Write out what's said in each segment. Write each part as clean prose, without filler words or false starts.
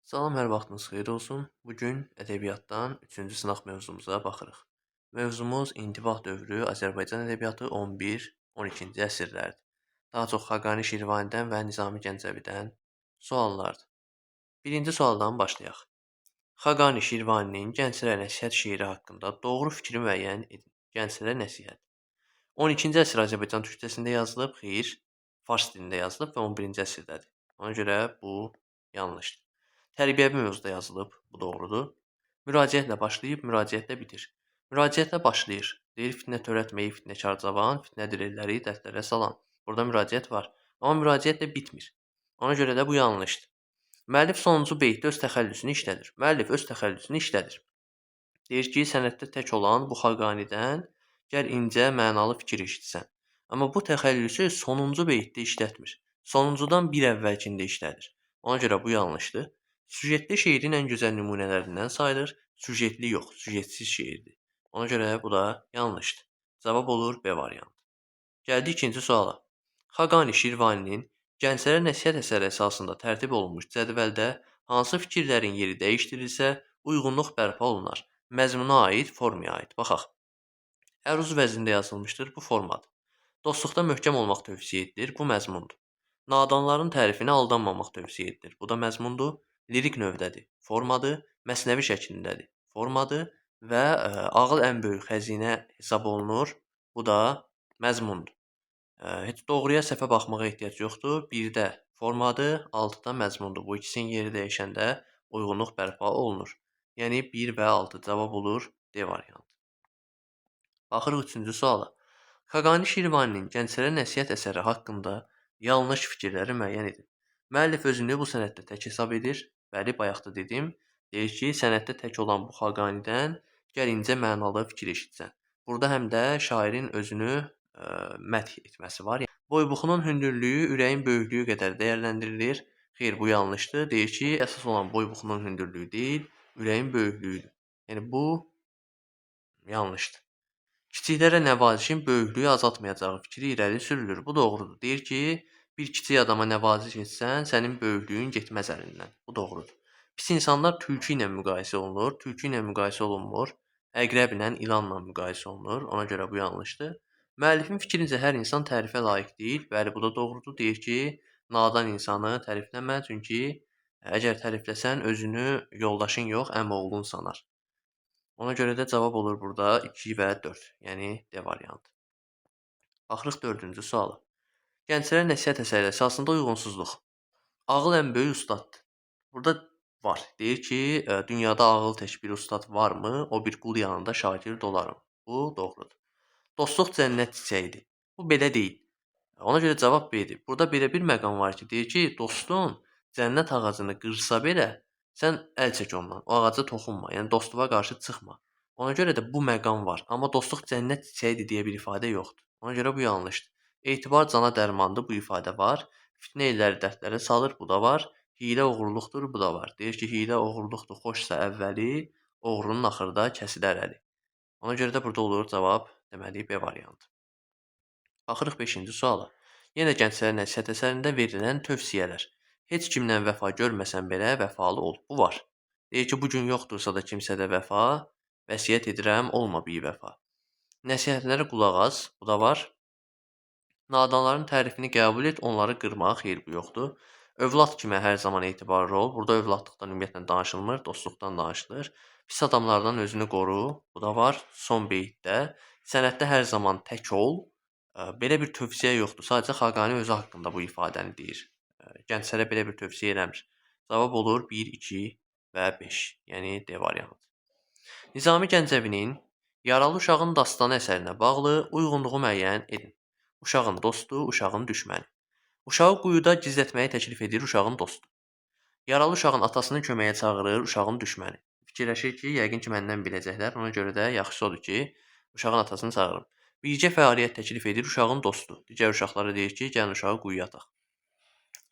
Salam, hər vaxtınız xeyir olsun. Bugün ədəbiyyatdan 3-cü sınaq mövzumuza baxırıq. Mövzumuz intibah dövrü Azərbaycan ədəbiyyatı 11-12-ci əsrlərdir. Daha çox Xaqani Şirvanidən və Nizami Gəncəvidən suallardır. Birinci sualdan başlayaq. Xaqani Şirvaninin gənclərə nəsihət şeiri haqqında doğru fikri müəyyən edin. Gənclərə nəsihət. 12-ci əsr Azərbaycan türkcəsində yazılıb, xeyr, fars dilində yazılıb və 11-ci əsrdədir. Ona görə bu yanlışdır. Tərbiyəvi mövzuda yazılıb, bu doğrudur. Müraciətlə başlayıb, müraciətlə bitir. Müraciətlə başlayır. Deyir, fitnə törətməyi fitnəkar cavan, fitnədir elləri dərdlərə salan. Burada müraciət var, amma müraciətlə bitmir. Ona görə də bu yanlışdır. Müəllif sonuncu beytdə öz təxəllüsünü işlədir. Müəllif öz təxəllüsünü işlədir. Deyir ki, sənətdə tək olan bu Xaqanidən gəl incə, mənalı fikir eşitsən. Amma bu təxəllüsü sonuncu beytdə işlətmir. Sonuncudan bir əvvəlkində işlədir. Ona görə bu yanlışdır. Süjetli şeirin ən gözəl nümunələrindən sayılır. Süjetli yox, süjetsiz şeirdir. Ona görə bu da yanlışdır. Cavab olur B variantı. Gəldi ikinci suala. Xaqani Şirvaninin gənclərə nəsihət əsəri əsasında tərtib olunmuş cədvəldə hansı fikirlərin yeri dəyişdirilsə, uyğunluq bərpa olunar. Məzmuna aid, formaya aid. Baxaq. Əruz vəznində yazılmışdır, bu formadır. Dostluqda möhkəm olmaq tövsiyə edilir, bu məzmundur. Nadanların tərifinə aldanmamaq tövsiyə edilir, bu da məzmundur. Lirik növdədir, formadır. Məsnəvi şəklindədir, formadır və ağıl ən böyük xəzinə hesab olunur, bu da məzmundur. Heç doğruya səhvə baxmağa ehtiyac yoxdur. 1-də formadır, 6-da məzmundur. Bu ikisinin yeri dəyişəndə uyğunluq bərpa olunur. Yəni 1 və 6 cavab olur D variantı. Baxırıq 3-cü suala. Xaqani Şirvaninin gənclərə nəsihət əsəri haqqında yanlış fikirləri müəyyən edin. Müəllif özünü bu sənətdə tək hesab edir. Bəli, bayaq da dedim. Deyir ki, sənətdə tək olan bu Xaqanidən gəl incə mənalı fikir eşitsən. Burada həm də şairin özünü məth etməsi var. Yəni, boybuxunun hündürlüyü ürəyin böyüklüyü qədər dəyərləndirilir. Xeyr, bu yanlışdır. Deyir ki, əsas olan boybuxunun hündürlüyü deyil, ürəyin böyüklüyüdür. Yəni, bu yanlışdır. Kiçiklərə nəvazişin böyüklüyü azaltmayacağı fikri irəli sürülür. Bu doğrudur. Deyir ki, bir kiçik adama nəvaziş etsən, sənin böyüklüyün getməz əlindən. Bu doğrudur. Pis insanlar tülkü ilə müqayisə olunur, tülkü ilə müqayisə olunmur. Əqrəblə, ilanla müqayisə olunur. Ona görə bu yanlışdır. Müəllifin fikrincə hər insan tərifə layiq deyil. Bəli, bu da doğrudur. Deyir ki, nadan insanı tərifləmə, çünki əgər tərifləsən özünü yoldaşın yox, əmioğlun sanar. Ona görə də cavab olur burada 2 və 4, yəni D variantı. Baxırıq 4-cü suala. Gənclərə nəsihət əsəri əsasında uyğunsuzluq. Ağıl ən böyük ustaddır. Burada var. Deyir ki, dünyada ağıl tək bir ustad varmı? O bir qul yanında şagird olarım. Bu doğrudur. Dostluq cənnət çiçəyidir. Bu belə deyil. Ona görə cavab B-dir. Burada belə bir məqam var ki, deyir ki, dostun cənnət ağacını qırsa belə, sən əl çək ondan. O ağaca toxunma. Yəni dostluğa qarşı çıxma. Ona görə də bu məqam var. Amma dostluq cənnət çiçəyidir deyə bir ifadə yoxdur. Ona görə bu yanlışdır. Etibar cana dərmandır, bu ifadə var. Fitnə illəri dərdlərə salır, bu da var. Hiylə oğurluqdur, bu da var. Deyir ki, hiylə oğurluqdur, xoşsa əvvəli, oğrunun axırda kəsilər əli. Ona görə də burada olur cavab, deməli B variantı. Baxırıq 5-ci suala. Yenə gənclərə nəsihət əsərində verilən tövsiyələr. Heç kimlə vəfa görməsən belə vəfalı ol. Bu var. Deyir ki, bu gün yoxdursa da kimsədə vəfa, vəsiyyət edirəm, olma bivəfa. Nəsihətlərə qulaq as, bu da var. Nadanların tərifini qəbul et, onları qırmaq, xeyr bu yoxdur. Övlad kimə hər zaman etibarlı ol. Burada övladlıqdan ümumiyyətlə danışılmır, dostluqdan danışılır. Pis adamlardan özünü qoru, bu da var. Son beytdə sənətdə hər zaman tək ol. Belə bir tövsiyə yoxdur. Sadəcə Xaqani özü haqqında bu ifadəni deyir. Gənclərə belə bir tövsiyə eləmir. Cavab olur 1, 2 və 5. Yəni D variantı. Nizami Gəncəvinin Yaralı uşağın dastanı əsərinə bağlı uyğunluğu müəyyən edin. Uşağın dostu, uşağın düşməni. Uşağı quyuda gizlətməyi təklif edir uşağın dostu. Yaralı uşağın atasını köməyə çağırır uşağın düşməni. Fikirləşir ki, yəqin ki məndən biləcəklər. Ona görə də yaxşısı odur ki, uşağın atasını çağırım. Bircə fəaliyyət təklif edir uşağın dostu. Digər uşaqlara deyir ki, gəlin uşağı quyuya ataq.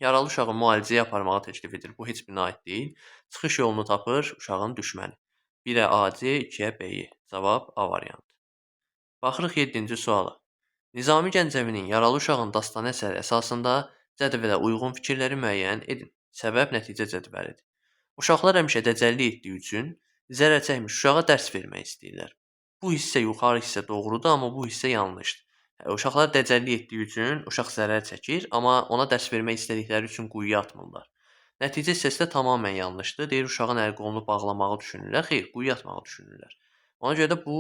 Yaralı uşağı müalicəyə aparmağı təklif edir. Bu heç birinə aid deyil. Çıxış yolunu tapır uşağın düşməni. 1-ə A-C, 2-ə B-yi. Cavab A variantı. Baxırıq 7-ci suala. Nizami Gəncəvinin Yaralı uşağın dastanı əsəri əsasında cədvələ uyğun fikirləri müəyyən edin. Səbəb nəticə cədvəlidir. Uşaqlar həmişə dəcəllik etdiyi üçün zərər çəkmiş uşağa dərs vermək istəyirlər. Bu hissə yuxarı hissə doğrudur, amma bu hissə yanlışdır. Uşaqlar dəcəllik etdiyi üçün uşaq zərər çəkir, amma ona dərs vermək istədikləri üçün quyuya atmırlar. Nəticə hissəsi də tamamilə yanlışdır. Deyir uşağın əl qolunu bağlamağı düşünürlər. Xeyr, quyuya atmağı düşünürlər. Ona görə də bu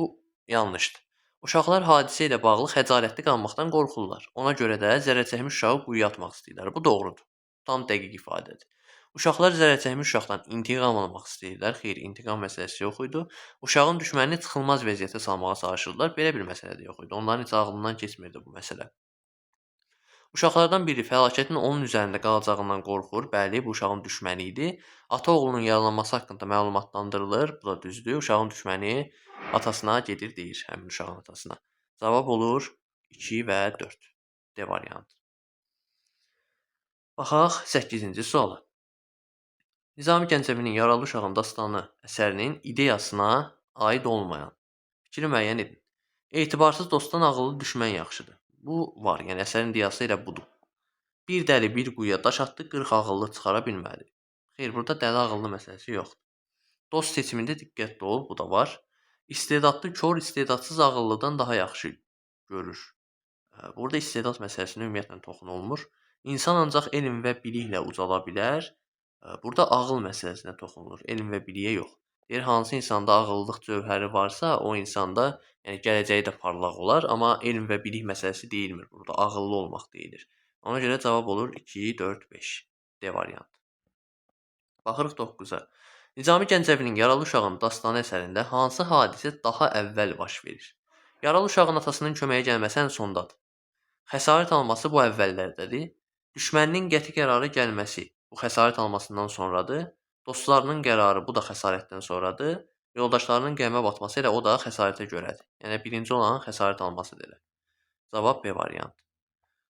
yanlışdır. Uşaqlar hadisə ilə bağlı xəcalətli qalmaqdan qorxurlar. Ona görə də zərər çəkmiş uşağı quyuya atmaq istəyirlər. Bu doğrudur. Tam dəqiq ifadədir. Uşaqlar zərər çəkmiş uşaqdan intiqam almaq istəyirlər. Xeyr, intiqam məsələsi yox idi. Uşağın düşmənini çıxılmaz vəziyyətə salmağa çalışırlar. Belə bir məsələ də yox idi. Onların heç ağlından keçmirdi bu məsələ. Uşaqlardan biri fəlakətin onun üzərində qalacağından qorxur. Bəli, bu uşağın düşməni idi. Ata oğlunun yaralanması haqqında məlumatlandırılır. Bu da düzdür. Uşağın düşməni atasına gedir deyir, həmin uşağın atasına. Cavab olur 2 və 4. D variantı. Baxaq 8-ci suala. Nizami Gəncəvinin Yaralı Uşağın Dastanı əsərinin ideyasına aid olmayan fikri müəyyən edin. Etibarsız dostdan ağıllı düşmən yaxşıdır. Bu var, yəni əsərin ideyası elə budur. Bir dəli bir quyuya daş atdı, 40 ağıllı çıxara bilmədi. Xeyr, burada dəli ağıllı məsələsi yoxdur. Dost seçimində diqqətli ol, bu da var. İstedadlı kor istedadsız ağıllıdan daha yaxşı görür. Burada istedad məsələsinə ümumiyyətlə toxunulmur. İnsan ancaq elm və biliklə ucala bilər. Burada ağıl məsələsinə toxunulur, elm və biliyə yox. Deyir, hansı insanda ağıllılıq cövhəri varsa, o insanda yəni gələcəyi də parlaq olar, amma elm və bilik məsələsi deyilmir. Burada ağıllı olmaq deyilir. Ona görə cavab olur 2, 4, 5. D variantı. Baxırıq 9-a. Nizami Gəncəvinin Yaralı Uşağın Dastanı əsərində hansı hadisə daha əvvəl baş verir? Yaralı uşağın atasının köməyə gəlməsi ən sondadır. Xəsarət alması bu əvvəllərdədir. Düşməninin qəti qərarı gəlməsi bu xəsarət almasından sonradır. Dostlarının qərarı bu da xəsarətdən sonradır. Yoldaşlarının qəmə batması elə o da xəsarətə görədir. Yəni birinci olan xəsarət almasıdır elə. Cavab B variantı.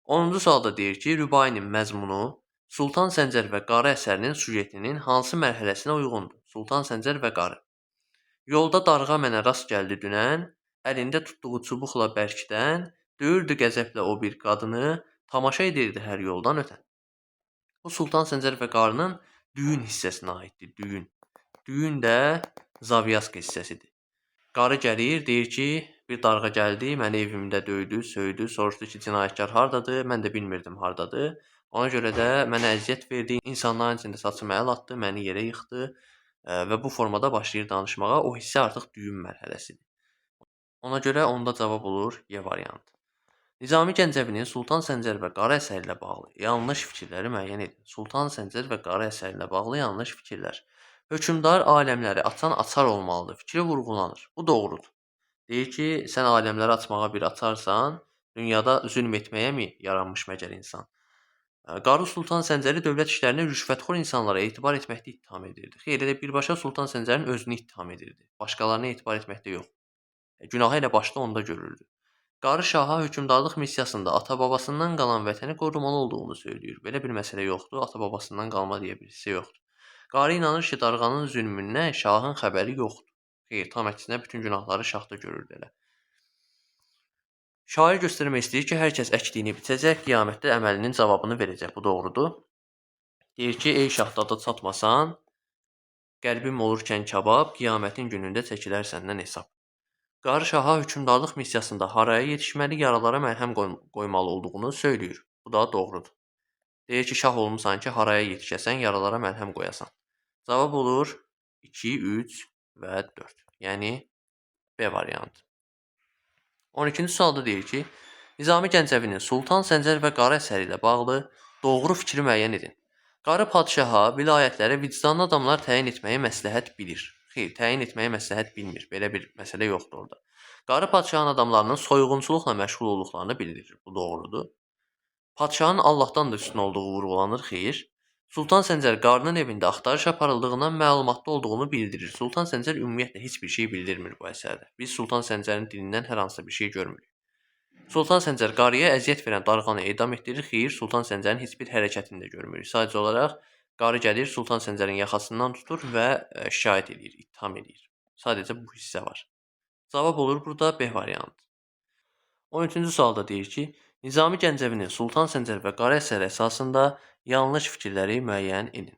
10-cu sualda deyir ki, rübainin məzmunu Sultan Səncər və Qarı əsərinin süjetinin hansı mərhələsinə uyğundur? Sultan Səncər və Qarı. Yolda darğa mənə rast gəldi dünən, əlində tutduğu çubuqla bərkdən, döyürdü qəzəblə o bir qadını, tamaşa edirdi hər yoldan ötən. Bu Sultan Səncər və Qarının düyün hissəsinə aiddir, düyün. Düyün də Zavyaska hissəsidir. Qarı gəlir, deyir ki, bir darğa gəldi, məni evimdə döydü, söydü, soruşdu ki, cinayətkar hardadır, mən də bilmirdim hardadır. Ona görə də mənə əziyyət verdi, insanların içində saçımı əl atdı, məni yerə yıxdı və bu formada başlayır danışmağa. O hissə artıq düyün mərhələsidir. Ona görə onda cavab olur Y variantı. Nizami Gəncəvinin Sultan Səncər və Qarı əsəri ilə bağlı yanlış fikirləri müəyyən edin. Sultan Səncər və Qarı əsəri ilə bağlı yanlış fikirlər. Hökmdar aləmləri açan açar olmalıdır. Fikri vurğulanır. Bu doğrudur. Deyir ki, sən aləmləri açmağa bir açarsan, dünyada zülm etməyəmi yaranmış məgər insan? Qarı Sultan Səncəri dövlət işlərinə rüşvətxor insanlara etibar etməkdə ittiham edirdi. Xeyr, elə birbaşa Sultan Səncərin özünü ittiham edirdi. Başqalarına etibar etməkdə yox. Günahı elə başda onda görürdü. Qarı şaha hökmdarlıq missiyasında ata-babasından qalan vətəni qorumalı olduğunu söyləyir. Belə bir məsələ yoxdur, ata-babasından qalma deyə bir hissə yoxdur. Qarı inanır ki, darğanın zülmündən şahın xəbəri yoxdur. Xeyr, tam əksinə bütün günahları şahda görürdü elə. Şair göstərmək istəyir ki, hər kəs əkdiyini biçəcək, qiyamətdə əməlinin cavabını verəcək. Bu doğrudur. Deyir ki, ey şahdada çatmasan, qəlbim olurkən kabab, qiyamətin günündə çəkilər səndən hesab. Qarı şaha hökmdarlıq missiyasında haraya yetişməli, yaralara məlhəm qoymalı olduğunu söyləyir. Bu da doğrudur. Deyir ki, şah olmusan ki, haraya yetişəsən, yaralara məlhəm qoyasan. Cavab olur 2, 3 və 4. Yəni B variantı. 12-ci sualda deyir ki, Nizami Gəncəvinin Sultan Səncər və Qarı əsəri ilə bağlı doğru fikri müəyyən edin. Qarı padşaha vilayətlərə vicdanlı adamlar təyin etməyi məsləhət bilir. Xeyr, təyin etməyi məsləhət bilmir. Belə bir məsələ yoxdur orada. Qarı padşahın adamlarının soyğunçuluqla məşğul olduqlarını bildirir. Bu doğrudur. Padşahın Allahdan da üstün olduğu vurğulanır. Xeyr. Sultan Səncər qarının evində axtarış aparıldığından məlumatlı olduğunu bildirir. Sultan Səncər ümumiyyətlə heç bir şey bildirmir bu əsərdə. Biz Sultan Səncərin dilindən hər hansı bir şey görmürük. Sultan Səncər qarıya əziyyət verən darğanı edam etdirir. Xeyr, Sultan Səncərin heç bir hərəkətini də görmürük. Sadəcə olaraq qarı gəlir, Sultan Səncərin yaxasından tutur və şikayət edir, ittiham edir. Sadəcə bu hissə var. Cavab olur burada B variantı. 13-cü sualda deyir ki, Nizami Gəncəvinin Sultan Səncər və Qarı əsəri əsasında yanlış fikirləri müəyyən edin.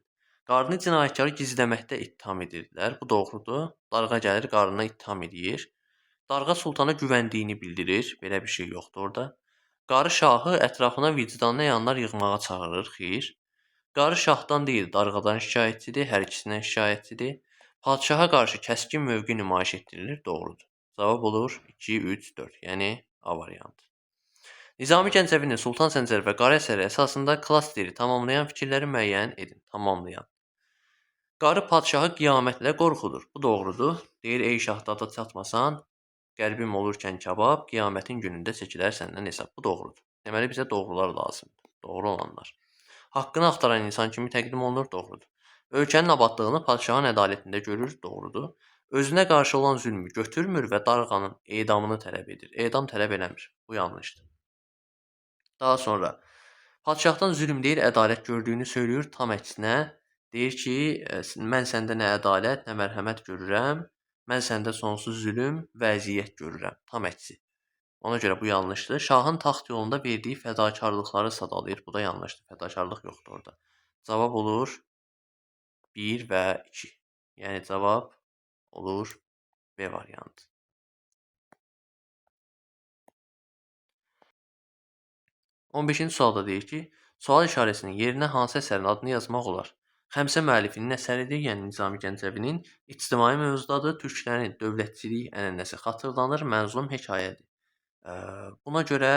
Qarını cinayətkarı gizləməkdə ittiham edirdilər. Bu doğrudur. Darğa gəlir, qarına ittiham eləyir. Darğa sultana güvəndiyini bildirir. Belə bir şey yoxdur orada. Qarı şahı ətrafına vicdanlı əyanlar yığmağa çağırır. Xeyr. Qarı şahdan deyil, darğadan şikayətçidir, hər ikisindən şikayətçidir. Padşaha qarşı kəskin mövqe nümayiş etdirilir, doğrudur. Cavab olur 2, 3, 4. Yəni A variantı. Nizami Gəncəvinin Sultan Səncər və Qarı əsəri əsasında klasteri tamamlayan fikirləri müəyyən edin. Tamamlayan. Qarı padşahı qiyamətlə qorxudur. Bu doğrudur. Deyir, ey şahdada çatmasan, qəlbim olurkən kabab, qiyamətin günündə çəkilər səndən hesab. Bu doğrudur. Deməli bizə doğrular lazımdır. Doğru olanlar. Haqqını axtaran insan kimi təqdim olunur, doğrudur. Ölkənin abadlığını padşahın ədalətində görür, doğrudur. Özünə qarşı olan zülmü götürmür və darğanın edamını tələb edir. Edam tələb eləmir. Bu yanlışdır. Daha sonra padşahdan zülm deyil, ədalət gördüyünü söyləyir, tam əksinə deyir ki, mən səndə nə ədalət, nə mərhəmət görürəm. Mən səndə sonsuz zülm və əziyyət görürəm. Tam əksi. Ona görə bu yanlışdır. Şahın taxt yolunda verdiyi fədakarlıqları sadalayır. Bu da yanlışdır. Fədakarlıq yoxdur orada. Cavab olur 1 və 2. Yəni cavab olur B variantı. 15-ci sualda deyir ki, sual işarəsinin yerinə hansı əsərin adını yazmaq olar? Xəmsə müəllifinin əsəridir, yəni Nizami Gəncəvinin ictimai mövzudadır. Türklərin dövlətçilik ənənəsi xatırlanır, mənzum hekayədir. Buna görə,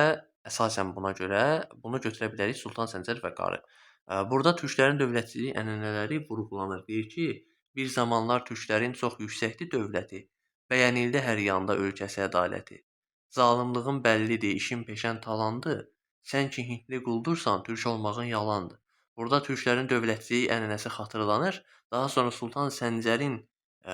əsasən buna görə bunu götürə bilərik Sultan Səncər və Qarı. Burada türklərin dövlətçiliyi ənənələri vurğulanır. Deyir ki, bir zamanlar türklərin çox yüksəkdi dövləti, bəyənildi hər yanda ölkəsi ədaləti. Zalımlığın bəllidir, işin peşən talandı. Sən ki hintli quldursan, türk olmağın yalandır. Burada türklərin dövlətçiliyi ənənəsi xatırlanır. Daha sonra Sultan Səncərin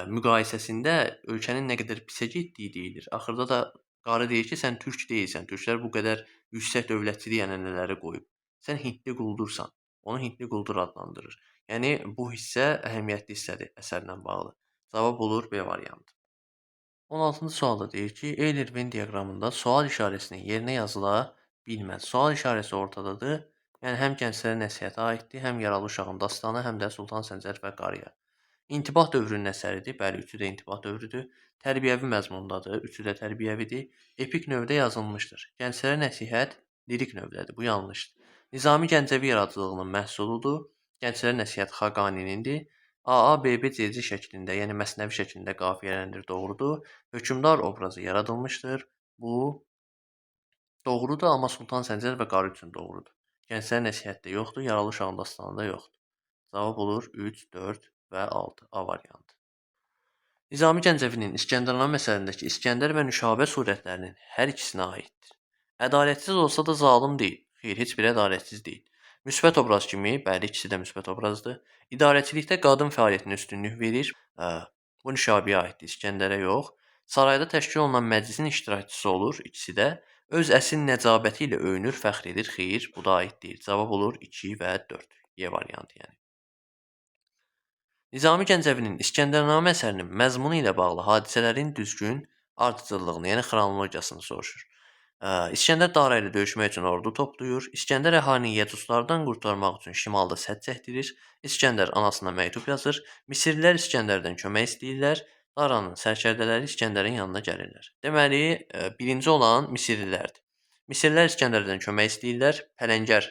müqayisəsində ölkənin nə qədər pisə getdiyi deyilir. Axırda da Qarı deyir ki, sən türk deyilsən. Türklər bu qədər yüksək dövlətçilik ənənələri qoyub. Sən hintli quldursan. Onu hintli quldur adlandırır. Yəni bu hissə əhəmiyyətli hissədir əsərlə bağlı. Cavab olur B variantı. 16-cı sualda deyir ki, Euler-Venn diaqramında sual işarəsinin yerinə yazıla bilməz. Sual işarəsi ortadadır. Yəni həm gənclərə nəsihətə aiddir, həm yaralı uşağın dastanı, həm də Sultan Səncər və Qarıya. İntibah dövrünün əsəridir. Bəli, üçü də intibah dövrüdür. Tərbiyəvi məzmundadır. Üçü də tərbiyəvidir. Epik növdə yazılmışdır. Gənclərə nəsihət lirik növdədir. Bu yanlışdır. Nizami Gəncəvi yaradıcılığının məhsuludur. Gənclərə nəsihət Xaqaninindir. AA, BB, CC şəklində, yəni məsnəvi şəklində qafiyələndir, doğrudur. Hökmdar obrazı yaradılmışdır. Bu doğrudur, amma Sultan Səncər və Qarı üçün doğrudur. Gənclərə nəsihətdə yoxdur, yaralı uşağın dastanında yoxdur. Cavab olur 3, 4 və 6. A variantı. Nizami Gəncəvinin İskəndərnamə əsərindəki İskəndər və Nüşabə surətlərinin hər ikisinə aiddir. Ədalətsiz olsa da zalım deyil. Xeyr, heç biri ədalətsiz deyil. Müsbət obraz kimi, bəli, ikisi də müsbət obrazdır. İdarəçilikdə qadın fəaliyyətinə üstünlük verir. Bu Nüşabəyə aiddir, İskəndərə yox. Sarayda təşkil olunan məclisin iştirakçısı olur, ikisi də. Öz əsil nəcabəti ilə öyünür, fəxr edir. Xeyr, bu da aid deyil. Cavab olur 2 və 4. Y variantı yəni. Nizami Gəncəvinin İskəndərnamə əsərinin məzmunu ilə bağlı hadisələrin düzgün ardıcıllığını, yəni xronologiyasını soruşur. İskəndər Dara ilə döyüşmək üçün ordu toplayır. İskəndər əhalini Yəduslardan qurtarmaq üçün şimalda sədd çəkdirir. İskəndər anasına məktub yazır. Misirlilər İskəndərdən kömək istəyirlər. Daranın sərkərdələri İskəndərin yanına gəlirlər. Deməli, birinci olan Misirlilərdir. Misirlilər İskəndərdən kömək istəyirlər. Pələngər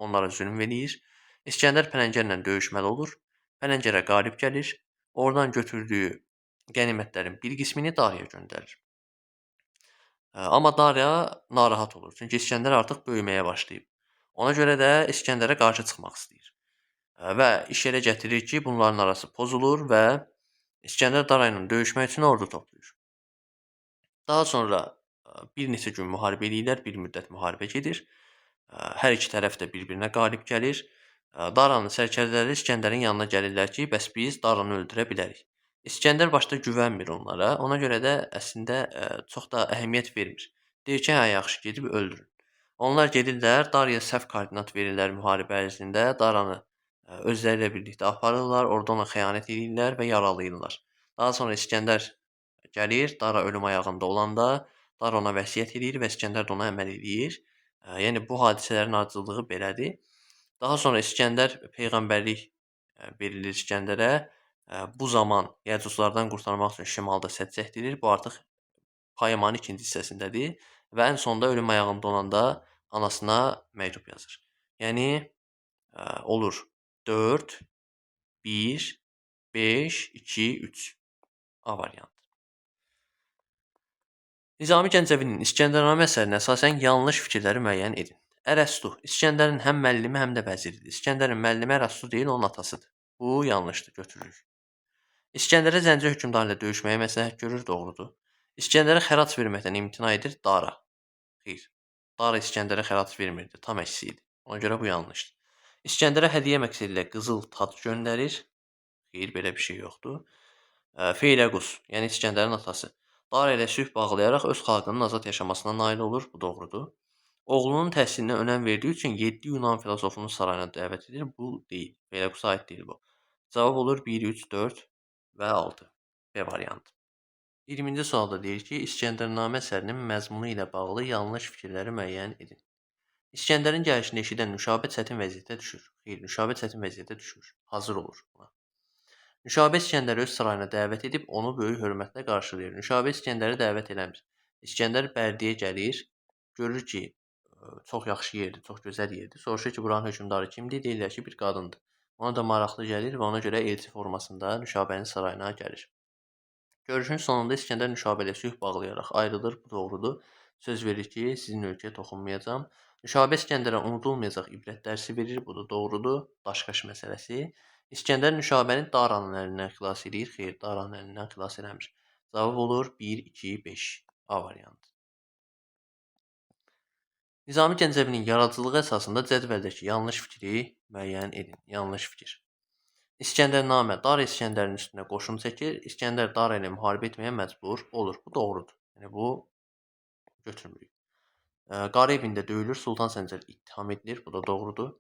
onlara zülm eləyir. İskəndər Pələngərlə döyüşməli olur. Pələngərə qalib gəlir. Oradan götürdüyü qənimətlərin bir qismini Daraya göndərir. Amma Dara narahat olur. Çünki İskəndər artıq böyüməyə başlayıb. Ona görə də İskəndərə qarşı çıxmaq istəyir. Və iş elə gətirir ki, bunların arası pozulur və İskəndər Dara ilə döyüşmək üçün ordu toplayır. Daha sonra bir neçə gün müharibə eləyirlər, bir müddət müharibə gedir. Hər iki tərəf də bir-birinə qalib gəlir. Daranın sərkərdələri İskəndərin yanına gəlirlər ki, bəs biz Daranı öldürə bilərik. İskəndər başda güvənmir onlara. Ona görə də əslində çox da əhəmiyyət vermir. Deyir ki, hə, yaxşı, gedib öldürün. Onlar gedirlər, Daraya səhv koordinat verirlər müharibə ərzində. Daranı özləri ilə birlikdə aparırlar, orada ona xəyanət edirlər və yaralayırlar. Daha sonra İskəndər gəlir, Dara ölüm ayağında olanda Dara ona vəsiyyət edir və İskəndər də ona əməl edir. Yəni bu hadisələrin ardıcıllığı belədir. Daha sonra İskəndər peyğəmbərlik verilir İskəndərə. Bu zaman Yəcuzlardan qurtarmaq üçün şimalda sədd çəkdirir. Bu artıq poemanın ikinci hissəsindədir və ən sonda ölüm ayağında olanda anasına məktub yazır. Yəni olur 4, 1, 5, 2, 3. A variantı. Nizami Gəncəvinin İskəndərnamə əsərinə əsasən yanlış fikirləri müəyyən edin. Ərəstu İskəndərin həm müəllimi, həm də vəziridir. İskəndərin müəllimi Ərəstu deyil, onun atasıdır. Bu yanlışdır, götürürük. İskəndərə Zəncə hökmdarı ilə döyüşməyə məsləhət görür, doğrudur. İskəndərə xərac verməkdən imtina edir, Dara. Xeyr. Dara İskəndərə xərac vermirdi, tam əksi idi. Ona görə bu yanlışdır. İskəndərə hədiyyə məqsədi ilə qızıl tac göndərir. Xeyr, belə bir şey yoxdur. Feyləqus, yəni İskəndərin atası. Dara ilə sülh bağlayaraq öz xalqının azad yaşamasına nail olur, bu doğrudur. Oğlunun təhsilinə önəm verdiyi üçün 7 Yunan filosofunu sarayına dəvət edir, bu deyil. Feyləqusa aid deyil bu. Cavab olur 1, 3, 4 və 6. B variantı. 20-ci sualda deyir ki, İskəndərnamə əsərinin məzmunu ilə bağlı yanlış fikirləri müəyyən edin. İskəndərin gəlişini eşidən Nüşabə çətin vəziyyətə düşür. Xeyr, Nüşabə çətin vəziyyətə düşmür. Hazır olur buna. Nüşabə İskəndəri öz sarayına dəvət edib onu böyük hörmətlə qarşılayır. Nüşabə İskəndəri dəvət eləmir. İskəndər Bərdiyə gəlir, görür ki, çox yaxşı yerdir, çox gözəl yerdir. Soruşur ki, buranın hökmdarı kimdir? Deyirlər ki, bir qadındır. Ona da maraqlı gəlir və ona görə elçi formasında Nüşabənin sarayına gəlir. Görüşün sonunda İskəndər Nüşabə ilə sülh bağlayaraq ayrılır, bu doğrudur. Söz verir ki, sizin ölkəyə toxunmayacağam. Nüşabə İskəndərə unudulmayacaq ibrət dərsi verir, bu da doğrudur. Daşqaş məsələsi. İskəndər Nüşabəni Daranın əlindən xilas edir. Xeyr, Daranın əlindən xilas eləmir. Cavab olur 1, 2, 5. A variantı. Nizami Gəncəvinin yaradıcılığı əsasında cədvəldəki yanlış fikri müəyyən edin. Yanlış fikir. İskəndərnamə Dara İskəndərin üstünə qoşun çəkir. İskəndər Dara ilə müharibə etməyə məcbur olur. Bu doğrudur. Yəni bu götürmürük. Qarı evində döyülür, Sultan Səncər ittiham edilir. Bu da doğrudur.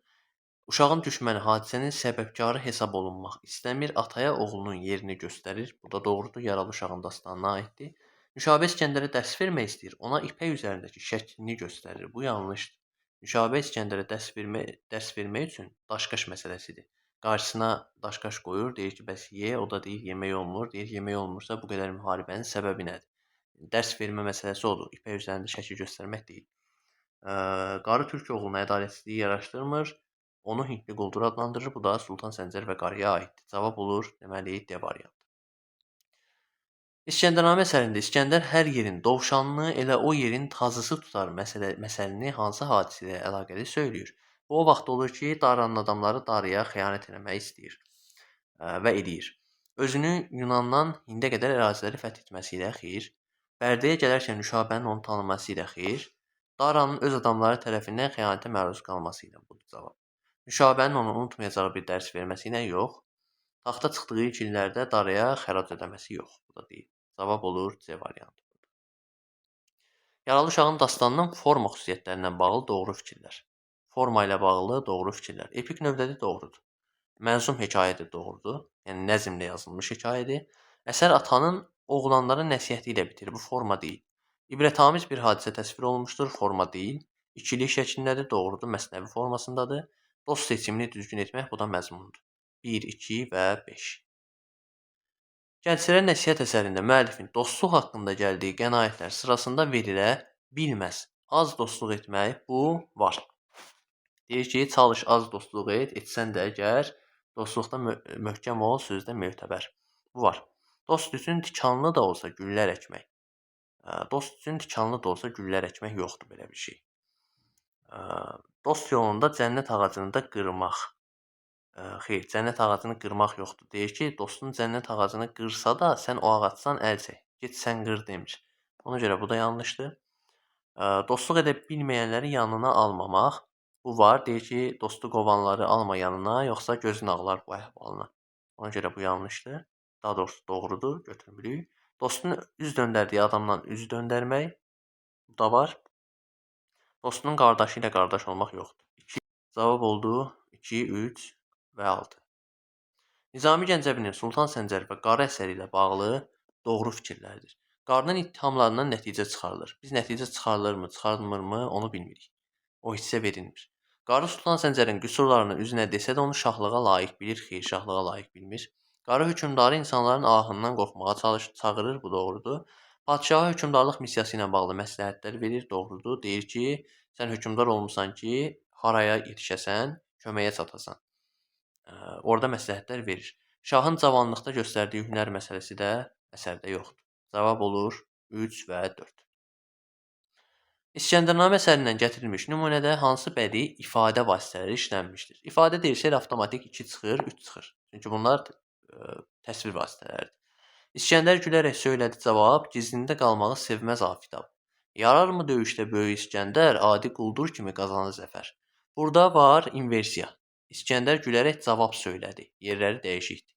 Uşağın düşməni hadisənin səbəbkarı hesab olunmaq istəmir, ataya oğlunun yerini göstərir. Bu da doğrudur, yaralı uşağın dastanına aiddir. Nüşabə İskəndərə dərs vermək istəyir, ona ipək üzərindəki şəklini göstərir. Bu yanlışdır. Nüşabə İskəndərə dərs vermək üçün daşqaş məsələsidir. Qarşısına daşqaş qoyur, deyir ki, bəs ye, o da deyir yemək olmur. Deyir yemək olmursa bu qədər müharibənin səbəbi nədir? Dərs vermə məsələsi odur, ipək üzərində şəkil göstərmək deyil. Qarı türk oğluna ədalətsizliyi yaraşdırmır. Onu Hindli quldur adlandırır. Bu da Sultan Səncər və qarıya aiddir. Cavab olur, deməli, D variantı. İskəndərnamə əsərində İskəndər hər yerin dovşanını elə o yerin tazısı tutar məsələni hansı hadisə ilə əlaqəli söyləyir. Bu o vaxt olur ki, Daranın adamları Daraya xəyanət etmək istəyir və edir. Özünü Yunandan Hində qədər əraziləri fəth etməsi ilə xeyr. Bərdəyə gələrkən Nüşabənin onu tanıması ilə xeyr. Daranın öz adamları tərəfindən xəyanətə məruz qalması ilə budur cavab. Nüşabənin onu unutmayacağı bir dərs verməsi ilə yox. Taxta çıxdığı ilk illərdə Daraya xərac ödəməsi yox. Bu da deyil. Cavab olur C variantı. Yaralı uşağın dastanının forma xüsusiyyətlərindən bağlı doğru fikirlər. Forma ilə bağlı doğru fikirlər. Epik növdədə doğrudur. Mənzum hekayədir, doğrudur. Yəni nəzmlə yazılmış hekayədir. Əsər atanın oğlanlara nəsihəti ilə bitir. Bu forma deyil. İbrətamiz bir hadisə təsvir olunmuşdur, forma deyil. İkilik şəklindədir, doğrudur, məsnəvi formasındadır. Dost seçimini düzgün etmək, bu da məzmundur. 1, 2 və 5. Gənclərə nəsihət əsərində müəllifin dostluq haqqında gəldiyi qənaətlər sırasında verilə bilməz. Az dostluq etmək, bu var. Deyir ki, çalış az dostluq et, etsən də əgər dostluqda möhkəm ol, sözdə mötəbər. Bu var. Dost üçün tikanlı da olsa güllər əkmək. Dost üçün tikanlı da olsa güllər əkmək yoxdur belə bir şey. Dost yolunda cənnət ağacını da qırmaq. Xeyr, cənnət ağacını qırmaq yoxdur. Deyir ki, dostun cənnət ağacını qırsa da sən o ağacdan əl çək. Get sən qır demir. Ona görə bu da yanlışdır. Dostluq edə bilməyənləri yanına almamaq. Bu var. Deyir ki, dostu qovanları alma yanına, yoxsa gözün ağlar bu əhvalına. Ona görə bu yanlışdır. Daha doğrusu doğrudur, götürmürük. Dostun üz döndərdiyi adamdan üz döndərmək. Bu da var. Dostunun qardaşı ilə qardaş olmaq yoxdur. Cavab oldu 2, 3 və 6. Nizami Gəncəvinin Sultan Səncər və Qarı əsəri ilə bağlı doğru fikirlərdir. Qarının ittihamlarından nəticə çıxarılır. Biz nəticə çıxarılırmı, çıxarılmırmı onu bilmirik. O hissə verilmir. Qarı Sultan Səncərin qüsurlarını üzünə desə də onu şahlığa layiq bilir, xeyr, şahlığa layiq bilmir. Qarı hökmdarı insanların ahından qorxmağa çağırır, bu doğrudur. Padşaha hökmdarlıq missiyası ilə bağlı məsləhətlər verir, doğrudur. Deyir ki, sən hökmdar olmusan ki, haraya yetişəsən, köməyə çatasan. Orada məsləhətlər verir. Şahın cavanlıqda göstərdiyi hünər məsələsi də əsərdə yoxdur. Cavab olur 3 və 4. İskəndərnamə əsərindən gətirilmiş nümunədə hansı bədii ifadə vasitələri işlənmişdir? İfadə deyilsə avtomatik 2 çıxır, 3 çıxır. Çünki bunlar təsvir vasitələridir. İskəndər gülərək söylədi cavab, gizlində qalmağı sevməz afitab. Yararmı döyüşdə böyük İskəndər, adi quldur kimi qazanır zəfər. Burada var inversiya. İskəndər gülərək cavab söylədi. Yerləri dəyişikdir.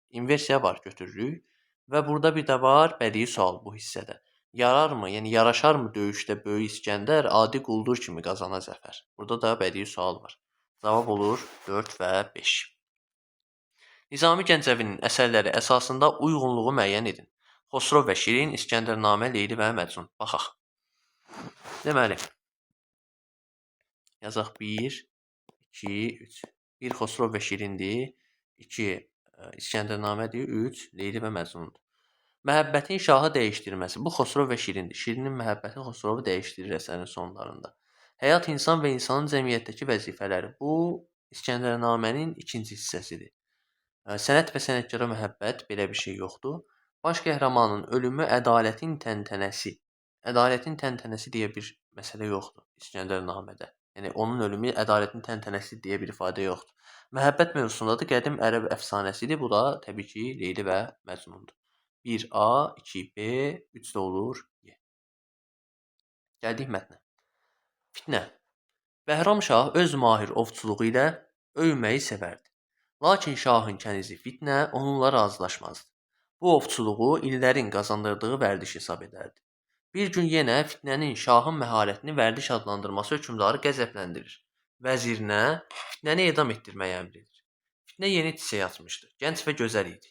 İnversiya var, götürürük. Və burada bir də var bədii sual bu hissədə. Yararmı, yəni yaraşarmı döyüşdə böyük İskəndər, adi quldur kimi qazana zəfər. Burada da bədii sual var. Cavab olur 4 və 5. Nizami Gəncəvinin əsərləri əsasında uyğunluğu müəyyən edin. Xosrov və Şirin, İskəndərnamə, Leyli və Məcnun. Baxaq. Deməli, yazaq 1, 2, 3. 1 Xosrov və Şirindir, 2 İskəndərnamədir, 3 Leyli və Məcnundur. Məhəbbətin şahı dəyişdirməsi. Bu Xosrov və Şirindir. Şirinin məhəbbəti Xosrovu dəyişdirir əsərin sonlarında. Həyat insan və insanın cəmiyyətdəki vəzifələri. Bu İskəndərnamənin ikinci hissəsidir. Sənət və sənətkara məhəbbət, belə bir şey yoxdur. Baş qəhrəmanın ölümü ədalətin təntənəsi. Ədalətin təntənəsi deyə bir məsələ yoxdur İskəndərnamədə. Yəni onun ölümü ədalətin təntənəsi deyə bir ifadə yoxdur. Məhəbbət mövzusundadır. Qədim ərəb əfsanəsidir. Bu da təbii ki, Leyli və Məcnundur. 1A, 2B, 3 də olur Y. Gəldik mətnə. Fitnə. Bəhram Şah öz mahir ovçuluğu ilə öyünməyi sevərdi. Lakin şahın kənizi Fitnə onunla razılaşmazdı. Bu ovçuluğu illərin qazandırdığı vərdiş hesab edərdi. Bir gün yenə Fitnənin şahın məharətini vərdiş adlandırması hökmdarı qəzəbləndirir. Vəzirinə Fitnəni edam etdirməyi əmr edir. Fitnə yeni çiçək açmışdı. Gənc və gözəl idi.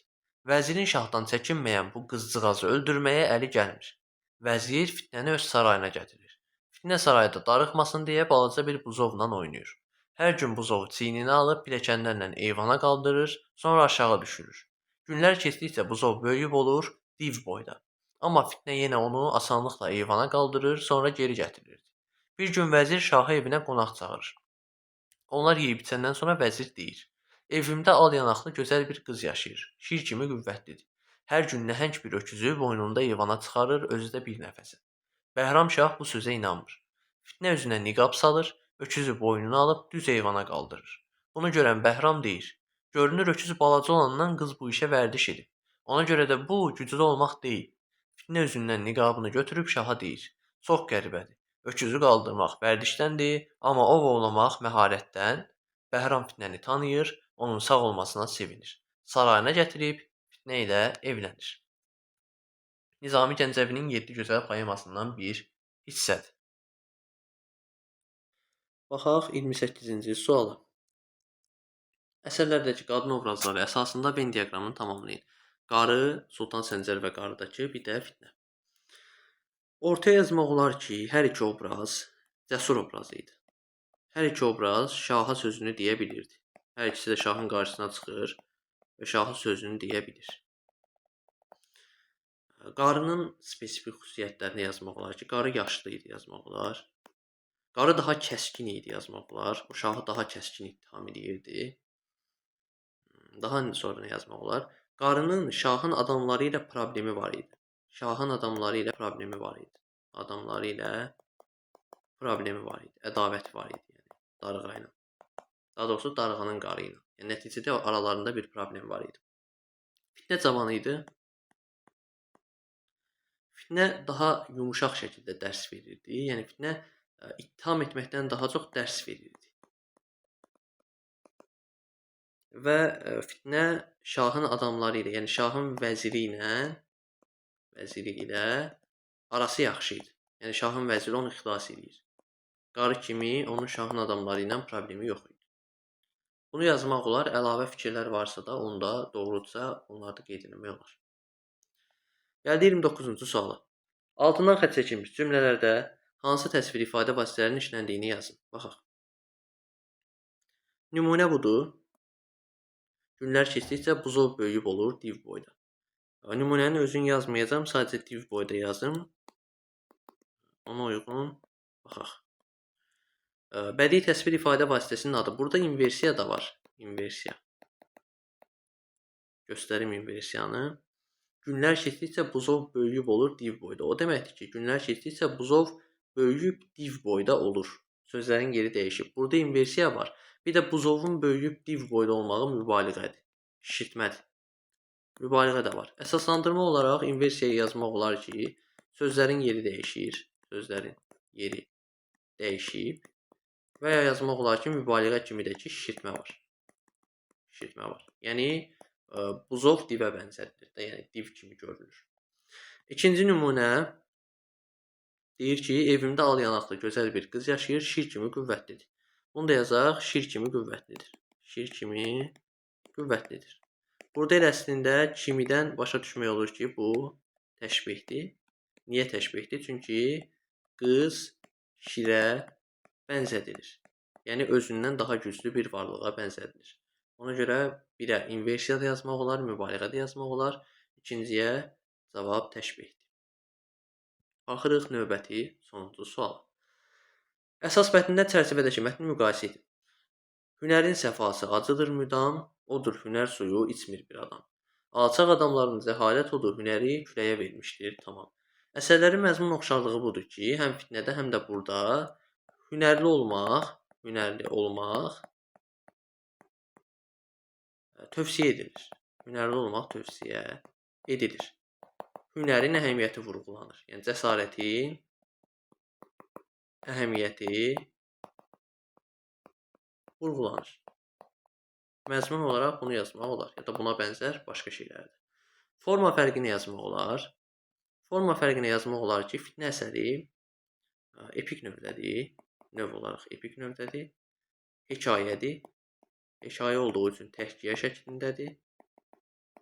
Vəzirin şahdan çəkinməyən bu qızcığazı öldürməyə əli gəlmir. Vəzir Fitnəni öz sarayına gətirir. Fitnə sarayda darıxmasın deyə balaca bir buzovla oynayır. Hər gün buzovu çiyninə alıb pilləkənlərlə eyvana qaldırır, sonra aşağı düşürür. Günlər keçdikcə buzov böyüyüb olur, div boyda. Amma Fitnə yenə onu asanlıqla eyvana qaldırır, sonra geri gətirirdi. Bir gün vəzir şahı evinə qonaq çağırır. Onlar yeyib içəndən sonra vəzir deyir: Evimdə al yanaqlı gözəl bir qız yaşayır. Şir kimi qüvvətlidir. Hər gün nəhəng bir öküzü boynunda eyvana çıxarır, özü də bir nəfəsə. Bəhram Şah bu sözə inanmır. Fitnə üzünə niqab salır, öküzü boynuna alıb düz eyvana qaldırır. Bunu görən Bəhram deyir: Görünür öküz balaca olandan qız bu işə vərdiş edib. Ona görə də bu güclü olmaq deyil. Fitnə üzündən niqabını götürüb şaha deyir: Çox qəribədir. Öküzü qaldırmaq vərdişdəndir, amma ov ovlamaq məharətdən. Bəhram Fitnəni tanıyır, onun sağ olmasına sevinir. Sarayına gətirib Fitnə ilə evlənir. Nizami Gəncəvinin 7 gözəl poemasından bir hissədir. Baxaq 28-ci suala. Əsərlərdəki qadın obrazları əsasında Venn diaqramını tamamlayın. Qarı, Sultan Səncər və qarıdakı bir də Fitnə. Ortaya yazmaq olar ki, hər iki obraz cəsur obrazı idi. Hər iki obraz şaha sözünü deyə bilirdi. Hər ikisi də şahın qarşısına çıxır və şaha sözünü deyə bilir. Qarının spesifik xüsusiyyətlərini yazmaq olar ki, qarı yaşlı idi yazmaq olar. Qarı daha kəskin idi yazmaq olar. O şahı daha kəskin ittiham edirdi. Daha sonra nə yazmaq olar? Qarının şahın adamları ilə problemi var idi. Şahın adamları ilə problemi var idi. Adamları ilə problemi var idi. Ədavəti var idi, yəni darğa ilə. Daha doğrusu darğanın qarı ilə. Yəni nəticədə aralarında bir problem var idi. Fitnə cavan idi. Fitnə daha yumuşaq şəkildə dərs verirdi. Yəni Fitnə ittiham etməkdən daha çox dərs verirdi. Və Fitnə şahın adamları ilə, yəni şahın vəziri ilə arası yaxşı idi. Yəni şahın vəziri onu xilas edir. Qarı kimi onun şahın adamları ilə problemi yox idi. Bunu yazmaq olar, əlavə fikirlər varsa da, onda doğrudursa, onları da qeyd etmək olar. Gəldi 29-cu suala. Altından xətt çəkilmiş cümlələrdə hansı təsvir ifadə vasitələrinin işləndiyini yazın. Baxaq. Nümunə budur. Günlər keçdikcə buzov böyüyüb olur div boyda. Nümunənin özünü yazmayacağam, sadəcə div boyda yazım. Ona uyğun baxaq. Bədii təsvir ifadə vasitəsinin adı. Burada inversiya da var. İnversiya. Göstərim inversiyanı. Günlər keçdikcə buzov böyüyüb olur div boyda. O deməkdir ki, günlər keçdikcə buzov böyüyüb div boyda olur. Sözlərin yeri dəyişib. Burada inversiya var. Bir də buzovun böyüyüb div boyda olmağı mübaliğədir. Şişirtmədir. Mübaliğə də var. Əsaslandırma olaraq inversiyayı yazmaq olar ki, sözlərin yeri dəyişir. Sözlərin yeri dəyişib. Və ya yazmaq olar ki, mübaliğə kimi də ki, şişirtmə var. Şişirtmə var. Yəni, buzov divə bənzədir. Yəni, div kimi görülür. İkinci nümunə deyir ki, evimdə al yanaqlı gözəl bir qız yaşayır, şir kimi qüvvətlidir. Bunu da yazaq, şir kimi qüvvətlidir. Şir kimi qüvvətlidir. Burada elə əslində kimidən başa düşmək olur ki, bu təşbihdir. Niyə təşbihdir? Çünki qız şirə bənzədilir. Yəni, özündən daha güclü bir varlığa bənzədilir. Ona görə birə inversiya da yazmaq olar, mübaliğə də yazmaq olar. İkinciyə cavab təşbihdir. Baxırıq növbəti sonuncu suala. Əsas mətndə çərçivədəki mətni müqayisə edin. Hünərin səfası acıdır müdam, odur hünər suyu içmir bir adam. Alçaq adamların cəhalət odur hünəri küləyə vermişdir, tamam. Əsərlərin məzmun oxşarlığı budur ki, həm fitnədə, həm də burada hünərli olmaq tövsiyə edilir. Hünərli olmaq tövsiyə edilir. Hünərin əhəmiyyəti vurğulanır. Yəni, cəsarətin əhəmiyyəti vurğulanır. Məzmun olaraq bunu yazmaq olar. Ya da buna bənzər başqa şeylərdir. Forma fərqini yazmaq olar. Forma fərqini yazmaq olar ki, fitnə əsəri epik növdədir. Növ olaraq epik növdədir. Hekayədir. Hekayə olduğu üçün təhkiyə şəklindədir.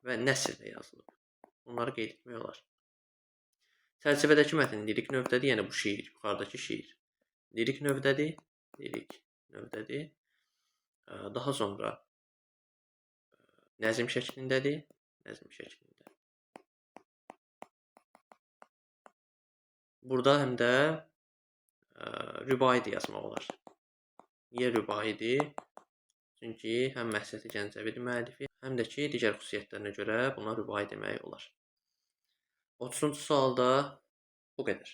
Və nəsrlə yazılıb. Bunları qeyd etmək olar. Çərçivədəki mətn lirik növdədir. Yəni, bu şeir, yuxarıdakı şeir. Lirik növdədir. Lirik növdədir. Daha sonra nəzm şəklindədir. Nəzm şəklində. Burada həm də rübaidir yazmaq olar. Niyə rübaidir? Çünki həm Məhsəti Gəncəvidir müəllifi, həm də ki, digər xüsusiyyətlərinə görə buna rübai demək olar. 30-cu sualda bu qədər.